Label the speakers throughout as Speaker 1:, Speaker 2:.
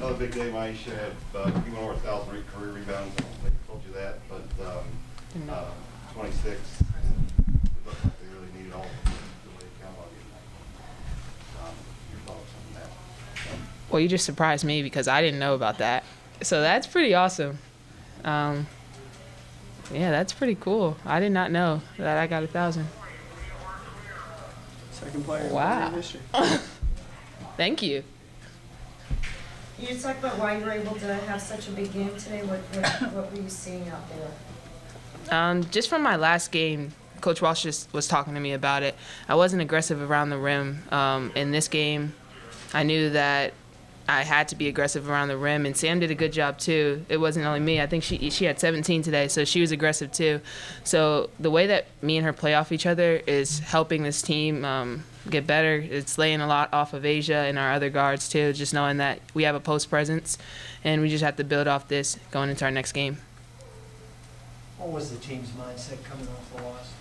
Speaker 1: Another big day, Myisha had he went over 1,000 career rebounds. I don't think I told you that, but 26. It looked like they really needed all of them to really count on you tonight. Your thoughts on that?
Speaker 2: Well, you just surprised me because I didn't know about that. So that's pretty awesome. Yeah, that's pretty cool. I did not know that I got 1,000.
Speaker 3: Second player.
Speaker 2: Wow. Thank you.
Speaker 4: You just talked about why you were able to have such a big game today. What were you seeing out there?
Speaker 2: Just from my last game, Coach Walz just was talking to me about it. I wasn't aggressive around the rim. In this game, I knew that I had to be aggressive around the rim, and Sam did a good job too. It wasn't only me. I think she had 17 today, so she was aggressive too. So the way that me and her play off each other is helping this team get better. It's laying a lot off of Asia and our other guards too, just knowing that we have a post presence, and we just have to build off this going into our next game.
Speaker 5: What was the team's mindset coming off the loss?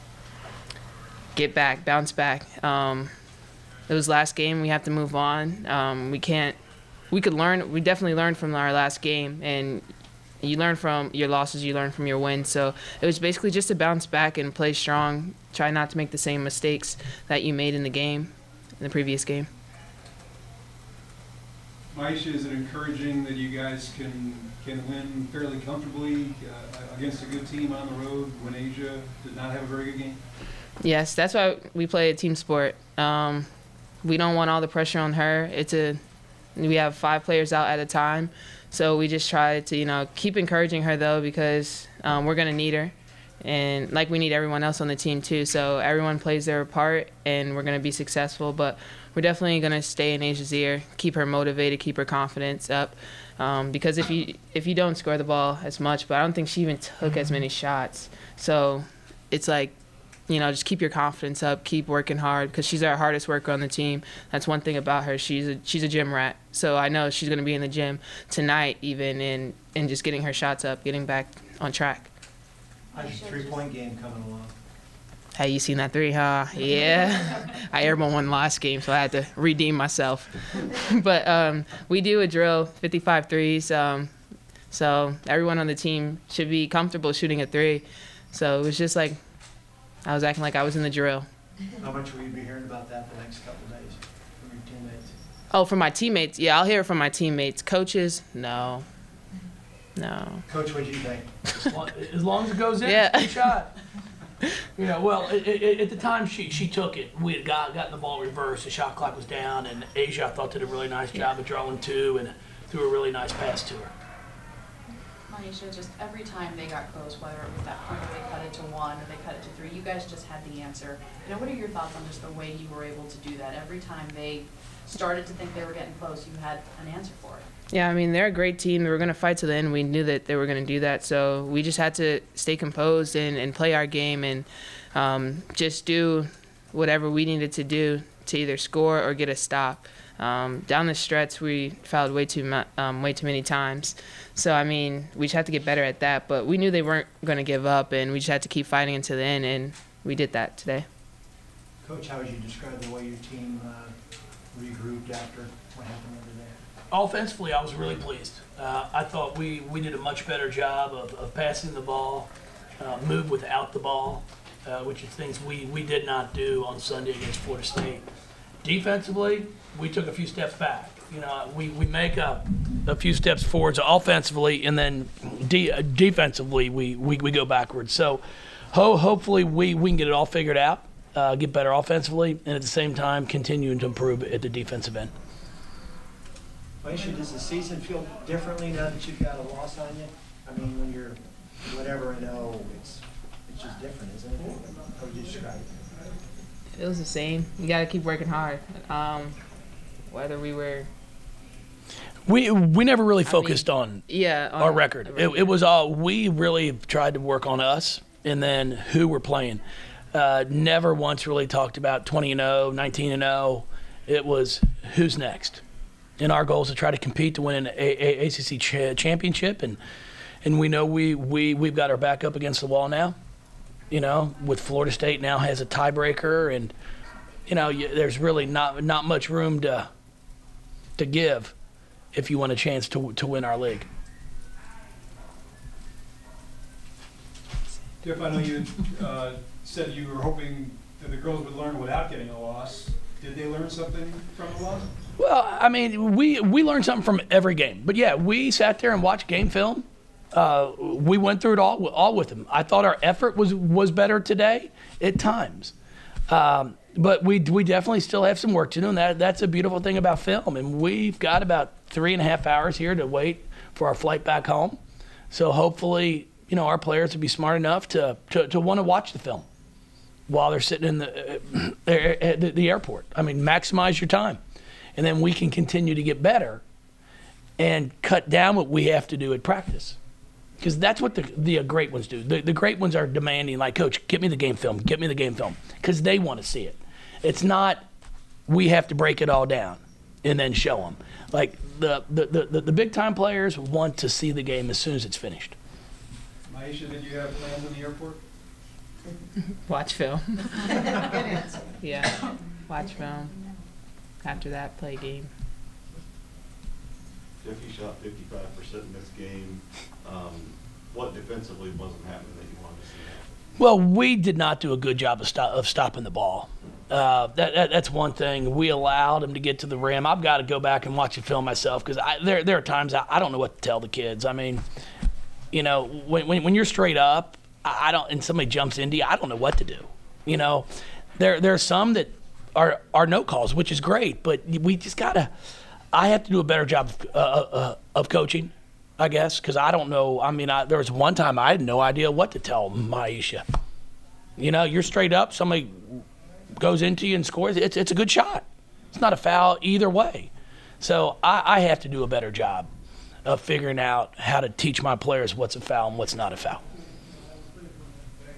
Speaker 2: Get back, bounce back. It was last game. We have to move on. We could learn. We definitely learned from our last game, and you learn from your losses, you learn from your wins. So it was basically just to bounce back and play strong, try not to make the same mistakes that you made in the previous game.
Speaker 6: Myisha, is it encouraging that you guys can win fairly comfortably against a good team on the road when Asia did not have a very good game?
Speaker 2: Yes, that's why we play a team sport. We don't want all the pressure on her. We have 5 players out at a time, so we just try to, keep encouraging her though, because we're gonna need her, and like we need everyone else on the team too. So everyone plays their part, and we're gonna be successful. But we're definitely gonna stay in Asia's ear, keep her motivated, keep her confidence up, because if you don't score the ball as much, but I don't think she even took as many shots. So it's like, just keep your confidence up, keep working hard, because she's our hardest worker on the team. That's one thing about her. She's a gym rat. So I know she's going to be in the gym tonight even, and just getting her shots up, getting back on track.
Speaker 5: How's your three-point game coming along?
Speaker 2: Hey, you seen that 3, huh? Yeah. I airballed one last game, so I had to redeem myself. But we do a drill, 55 threes. So everyone on the team should be comfortable shooting a 3. So it was just like, I was acting like I was in the drill.
Speaker 5: How much will you be hearing about that the next couple of days from your teammates?
Speaker 2: Oh, from my teammates? Yeah, I'll hear it from my teammates. Coaches? No.
Speaker 5: Coach, what do you think?
Speaker 3: As long as it goes in,
Speaker 2: Yeah.
Speaker 3: it's a good shot. Well, at the time she took it, we had gotten the ball reversed, the shot clock was down, and Asia, I thought, did a really nice job of drawing 2 and threw a really nice pass to her.
Speaker 7: Myisha, just every time they got close, whether it was that point where they cut it to 1 or they cut it to 3, you guys just had the answer. What are your thoughts on just the way you were able to do that? Every time they started to think they were getting close, you had an answer for it.
Speaker 2: Yeah, I mean, they're a great team. They were going to fight to the end. We knew that they were going to do that. So we just had to stay composed and play our game and just do whatever we needed to do to either score or get a stop. Down the stretch, we fouled way too many times. So, I mean, we just had to get better at that. But we knew they weren't going to give up, and we just had to keep fighting until the end, and we did that today.
Speaker 5: Coach, how would you describe the way your team regrouped after what happened over there?
Speaker 3: Offensively, I was really pleased. I thought we did a much better job of passing the ball, move without the ball, which is things we did not do on Sunday against Florida State. Defensively, we took a few steps back. We make a few steps forwards offensively, and then defensively we go backwards. So hopefully we can get it all figured out, get better offensively, and at the same time continuing to improve at the defensive end.
Speaker 5: Myisha, does the season feel differently now that you've got a loss on you? I mean, when you're whatever and it's just different, isn't it? How would you describe it?
Speaker 2: It was the same. You got to keep working hard. Whether we were...
Speaker 3: We never really focused on our record. It was all, we really tried to work on us and then who we're playing. Never once really talked about 20-0, 19-0. It was who's next. And our goal is to try to compete to win an ACC championship. And we know we've got our back up against the wall now. With Florida State now has a tiebreaker, and there's really not much room to give
Speaker 8: if you want a chance to win our league.
Speaker 6: Jeff, I know you said you were hoping that the girls would learn without getting a loss. Did they learn something from the loss?
Speaker 8: Well, I mean, we learned something from every game. But, yeah, we sat there and watched game film. We went through it all with them. I thought our effort was better today at times. But we definitely still have some work to do, and that's a beautiful thing about film. And we've got about 3.5 hours here to wait for our flight back home. So hopefully, you know, our players will be smart enough to want to watch the film while they're sitting in the airport. I mean, maximize your time. And then we can continue to get better and cut down what we have to do at practice. Because that's what the great ones do. The great ones are demanding, like, Coach, get me the game film, get me the game film, because they want to see it. It's not we have to break it all down and then show them. Like, the big-time players want to see the game as soon as it's finished.
Speaker 6: Myisha, did you have plans in the airport?
Speaker 2: Watch film.
Speaker 4: Good answer.
Speaker 2: Yeah, watch film. After that, play game.
Speaker 1: Jeff, you shot 55% in this game. What defensively wasn't happening that you wanted to see happen?
Speaker 8: Well, we did not do a good job of stopping the ball. That's one thing. We allowed them to get to the rim. I've got to go back and watch the film myself because there are times I don't know what to tell the kids. I mean, you know, when you're straight up, I don't, and somebody jumps into you, I don't know what to do. You know, there are some that are no calls, which is great, but we just gotta. I have to do a better job of coaching, I guess, because I don't know. I mean, there was one time I had no idea what to tell Myisha. You know, you're straight up, somebody goes into you and scores. It's a good shot. It's not a foul either way. So I have to do a better job of figuring out how to teach my players what's a foul and what's not a foul.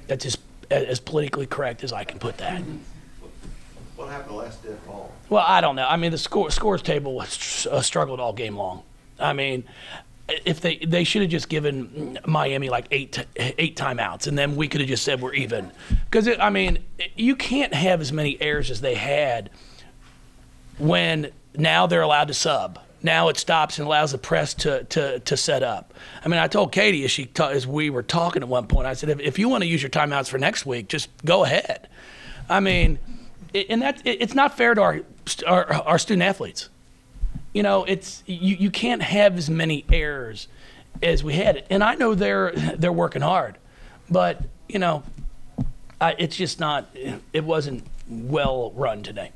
Speaker 8: That's just as politically correct as I can put that.
Speaker 1: What happened the last dead ball?
Speaker 8: Well, I don't know. I mean, the scores table was struggled all game long. I mean, if they should have just given Miami like eight timeouts, and then we could have just said we're even. Because I mean, you can't have as many errors as they had when now they're allowed to sub. Now it stops and allows the press to set up. I mean, I told Katie as we were talking at one point, I said, if you want to use your timeouts for next week, just go ahead. I mean, it's not fair to our student athletes. You know, it's you can't have as many errors as we had. And I know they're working hard, but you know, it's just not. It wasn't well run today.